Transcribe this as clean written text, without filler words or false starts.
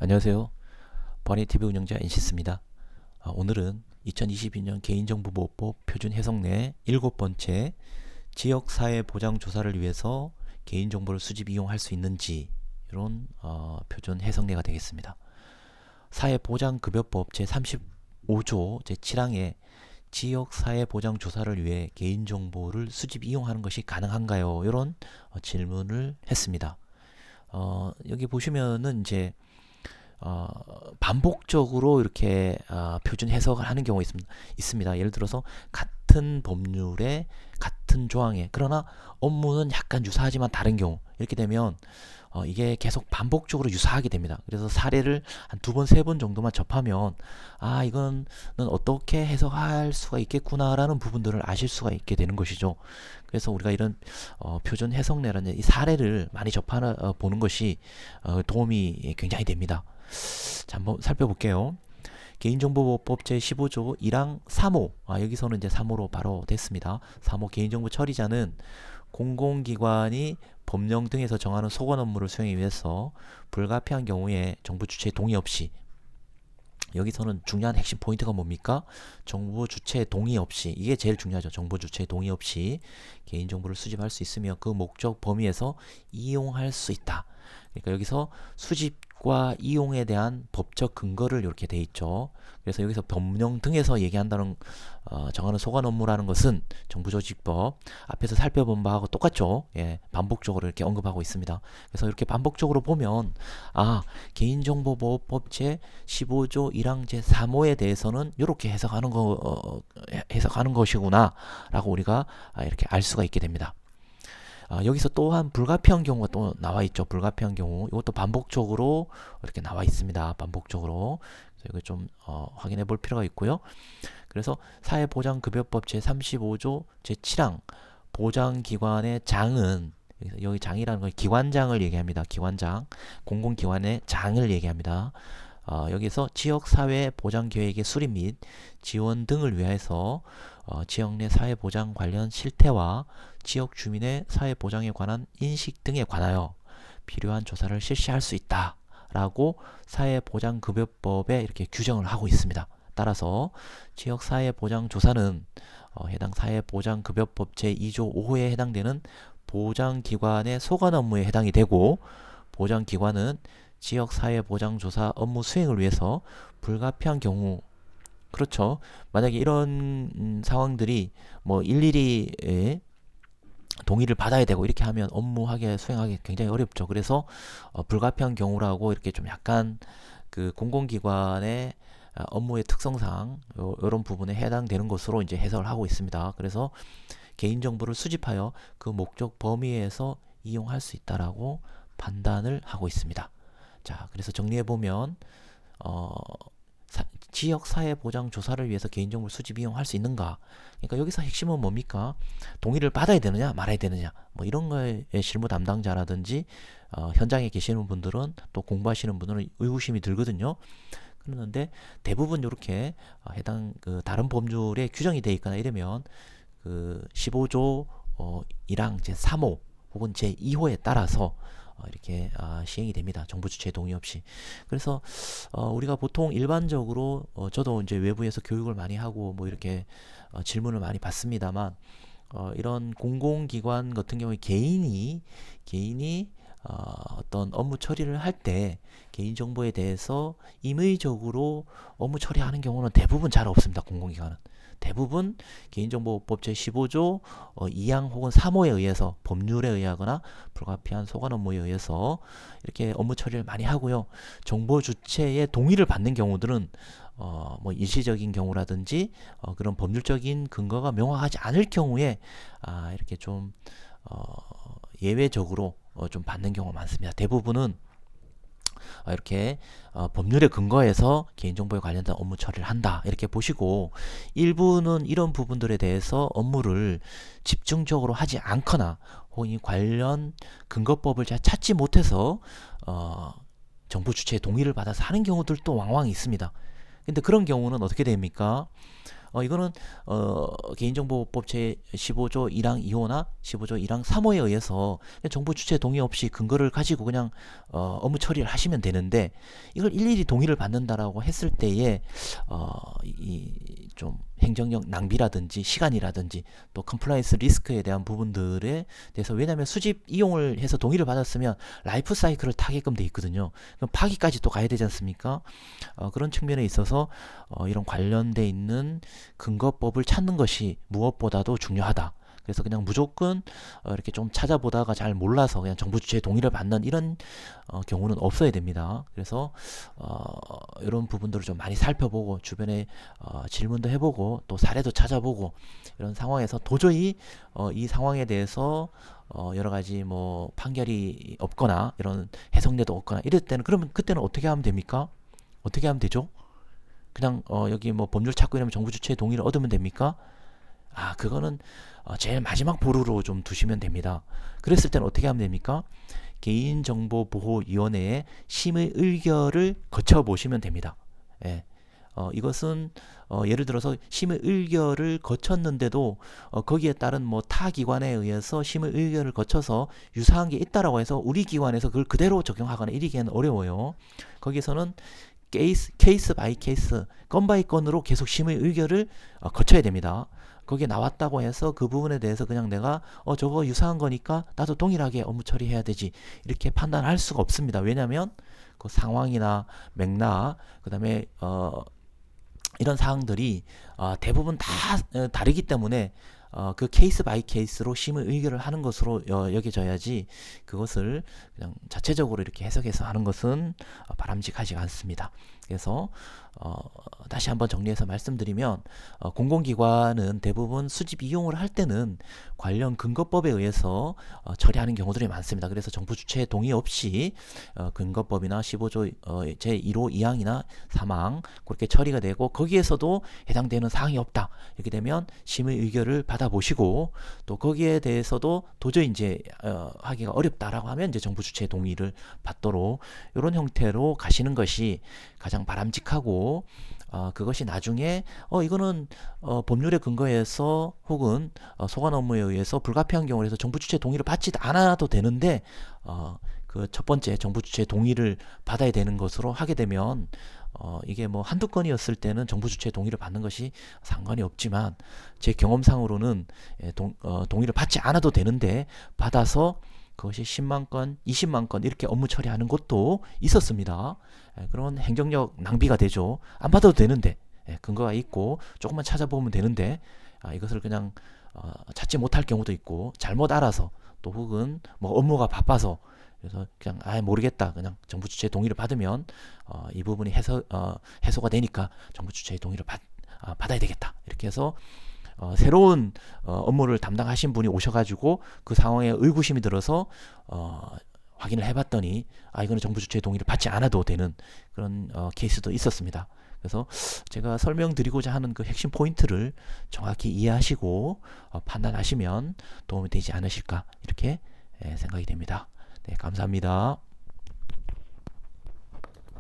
안녕하세요. 버니TV 운영자 NC스입니다. 오늘은 2022년 개인정보보호법 표준 해석 내 7번째 지역사회보장조사를 위해서 개인정보를 수집 이용할 수 있는지 이런 표준 해석내가 되겠습니다. 사회보장급여법 제35조 제7항에 지역사회보장조사를 위해 개인정보를 수집 이용하는 것이 가능한가요? 이런 질문을 했습니다. 여기 보시면은 이제 반복적으로 이렇게 표준 해석을 하는 경우가 있습니다. 예를 들어서 같은 법률에 같은 조항에 그러나 업무는 약간 유사하지만 다른 경우 이렇게 되면 이게 계속 반복적으로 유사하게 됩니다. 그래서 사례를 한 두 번, 세 번 정도만 접하면 이거는 어떻게 해석할 수가 있겠구나라는 부분들을 아실 수가 있게 되는 것이죠. 그래서 우리가 이런 표준 해석례라는 이 사례를 많이 보는 것이 도움이 굉장히 됩니다. 자, 한번 살펴볼게요. 개인정보보호법 제15조 1항 3호. 여기서는 이제 3호로 바로 됐습니다. 3호 개인정보 처리자는 공공기관이 법령 등에서 정하는 소관 업무를 수행하기 위해서 불가피한 경우에 정부 주체의 동의 없이, 여기서는 중요한 핵심 포인트가 뭡니까? 정부 주체의 동의 없이, 이게 제일 중요하죠. 정부 주체의 동의 없이 개인정보를 수집할 수 있으며 그 목적 범위에서 이용할 수 있다. 그러니까 여기서 수집과 이용에 대한 법적 근거를 이렇게 돼 있죠. 그래서 여기서 법령 등에서 얘기한다는 정하는 소관 업무라는 것은 정부조직법 앞에서 살펴본 바하고 똑같죠. 예, 반복적으로 이렇게 언급하고 있습니다. 그래서 이렇게 반복적으로 보면 개인정보보호법 제15조 1항 제3호에 대해서는 이렇게 해석하는 것이구나라고 우리가 이렇게 알 수가 있게 됩니다. 여기서 또한 불가피한 경우가 또 나와 있죠. 불가피한 경우 이것도 반복적으로 이렇게 나와 있습니다. 반복적으로. 그래서 이거 좀 확인해 볼 필요가 있고요. 그래서 사회보장급여법 제35조 제7항 보장기관의 장은, 여기 장이라는 건 기관장을 얘기합니다. 기관장, 공공기관의 장을 얘기합니다. 여기서 지역사회 보장계획의 수립 및 지원 등을 위해서 지역 내 사회보장 관련 실태와 지역 주민의 사회보장에 관한 인식 등에 관하여 필요한 조사를 실시할 수 있다 라고 사회보장급여법에 이렇게 규정을 하고 있습니다. 따라서 지역사회보장조사는 해당 사회보장급여법 제2조 5호에 해당되는 보장기관의 소관 업무에 해당이 되고, 보장기관은 지역사회보장조사 업무 수행을 위해서 불가피한 경우, 그렇죠. 만약에 이런 상황들이 뭐 일일이 동의를 받아야 되고 이렇게 하면 수행하기 굉장히 어렵죠. 그래서 불가피한 경우라고 이렇게 좀 약간 그 공공기관의 업무의 특성상 이런 부분에 해당되는 것으로 이제 해석을 하고 있습니다. 그래서 개인정보를 수집하여 그 목적 범위에서 이용할 수 있다라고 판단을 하고 있습니다. 자, 그래서 정리해 보면 지역사회보장조사를 위해서 개인정보를 수집 이용할 수 있는가? 그러니까 여기서 핵심은 뭡니까? 동의를 받아야 되느냐 말아야 되느냐, 뭐 이런 거에 실무 담당자라든지 현장에 계시는 분들은, 또 공부하시는 분들은 의구심이 들거든요. 그러는데 대부분 이렇게 해당 다른 법률에 규정이 되어 있거나 이러면 그 15조 1항 제3호 혹은 제2호에 따라서 이렇게 시행이 됩니다. 정부 주체 동의 없이. 그래서 우리가 보통 일반적으로 저도 이제 외부에서 교육을 많이 하고 뭐 이렇게 질문을 많이 받습니다만, 이런 공공기관 같은 경우에 개인이 어떤 업무 처리를 할 때 개인정보에 대해서 임의적으로 업무 처리하는 경우는 대부분 잘 없습니다. 공공기관은. 대부분 개인정보법 제15조 2항 혹은 3호에 의해서, 법률에 의하거나 불가피한 소관 업무에 의해서 이렇게 업무 처리를 많이 하고요. 정보 주체의 동의를 받는 경우들은 뭐 일시적인 경우라든지 그런 법률적인 근거가 명확하지 않을 경우에 이렇게 좀 예외적으로 좀 받는 경우가 많습니다. 대부분은 이렇게 법률에 근거해서 개인정보에 관련된 업무 처리를 한다 이렇게 보시고, 일부는 이런 부분들에 대해서 업무를 집중적으로 하지 않거나 혹은 이 관련 근거법을 잘 찾지 못해서 정부 주체의 동의를 받아서 하는 경우들도 왕왕 있습니다. 근데 그런 경우는 어떻게 됩니까? 이거는 개인정보법 제 15조 1항 2호나 15조 1항 3호에 의해서 그냥 정부 주체 동의 없이 근거를 가지고 그냥 업무 처리를 하시면 되는데, 이걸 일일이 동의를 받는다라고 했을 때에 이 좀 행정력 낭비라든지 시간이라든지 또 컴플라이언스 리스크에 대한 부분들에 대해서, 왜냐하면 수집 이용을 해서 동의를 받았으면 라이프 사이클을 타게끔 돼 있거든요. 그럼 파기까지 또 가야 되지 않습니까? 그런 측면에 있어서 이런 관련돼 있는 근거법을 찾는 것이 무엇보다도 중요하다. 그래서 그냥 무조건 이렇게 좀 찾아보다가 잘 몰라서 그냥 정부 주체의 동의를 받는 이런 경우는 없어야 됩니다. 그래서 이런 부분들을 좀 많이 살펴보고 주변에 질문도 해보고 또 사례도 찾아보고, 이런 상황에서 도저히 이 상황에 대해서 여러 가지 뭐 판결이 없거나 이런 해석례도 없거나 이럴 때는, 그러면 그때는 어떻게 하면 됩니까? 어떻게 하면 되죠? 그냥 여기 뭐 법률 찾고 이러면 정부 주체의 동의를 얻으면 됩니까? 그거는 제일 마지막 보루로 좀 두시면 됩니다. 그랬을 때는 어떻게 하면 됩니까? 개인정보보호위원회의 심의 의결을 거쳐보시면 됩니다. 예. 이것은 예를 들어서 심의 의결을 거쳤는데도 거기에 따른 뭐 타 기관에 의해서 심의 의결을 거쳐서 유사한 게 있다라고 해서 우리 기관에서 그걸 그대로 적용하거나 이러기에는 어려워요. 거기서는 케이스 바이 케이스, 건 바이 건으로 계속 심의 의결을 거쳐야 됩니다. 거기에 나왔다고 해서 그 부분에 대해서 그냥 내가 저거 유사한 거니까 나도 동일하게 업무 처리해야 되지, 이렇게 판단할 수가 없습니다. 왜냐하면 그 상황이나 맥락, 그 다음에 이런 사항들이 대부분 다 다르기 때문에 그 케이스 바이 케이스로 심의 의결을 하는 것으로 여겨져야지, 그것을 그냥 자체적으로 이렇게 해석해서 하는 것은 바람직하지 않습니다. 그래서 다시 한번 정리해서 말씀드리면, 공공기관은 대부분 수집 이용을 할 때는 관련 근거법에 의해서 처리하는 경우들이 많습니다. 그래서 정부 주체 동의 없이 근거법이나 15조 제1호 2항이나 3항 그렇게 처리가 되고, 거기에서도 해당되는 사항이 없다, 이렇게 되면 심의 의결을 받아보시고, 또 거기에 대해서도 도저히 이제 하기가 어렵다라고 하면 이제 정부 주체 동의를 받도록 이런 형태로 가시는 것이 가장 바람직하고, 그것이 나중에 이거는 법률에 근거해서 혹은 소관 업무에 의해서 불가피한 경우에서 정부 주체 동의를 받지 않아도 되는데, 그 첫 번째 정부 주체 동의를 받아야 되는 것으로 하게 되면 이게 뭐 한두 건이었을 때는 정부 주체 동의를 받는 것이 상관이 없지만, 제 경험상으로는 동의를 받지 않아도 되는데 받아서 그것이 10만 건, 20만 건 이렇게 업무 처리하는 것도 있었습니다. 그런 행정력 낭비가 되죠. 안 받아도 되는데, 근거가 있고 조금만 찾아보면 되는데 이것을 그냥 찾지 못할 경우도 있고, 잘못 알아서 또 혹은 뭐 업무가 바빠서 그래서 그냥 모르겠다, 그냥 정부 주체의 동의를 받으면 이 부분이 해소가 되니까 정부 주체의 동의를 받아야 되겠다, 이렇게 해서 새로운 업무를 담당하신 분이 오셔가지고 그 상황에 의구심이 들어서 확인을 해봤더니 이거는 정부 주체의 동의를 받지 않아도 되는 그런 케이스도 있었습니다. 그래서 제가 설명드리고자 하는 그 핵심 포인트를 정확히 이해하시고 판단하시면 도움이 되지 않으실까, 이렇게 생각이 됩니다. 네, 감사합니다.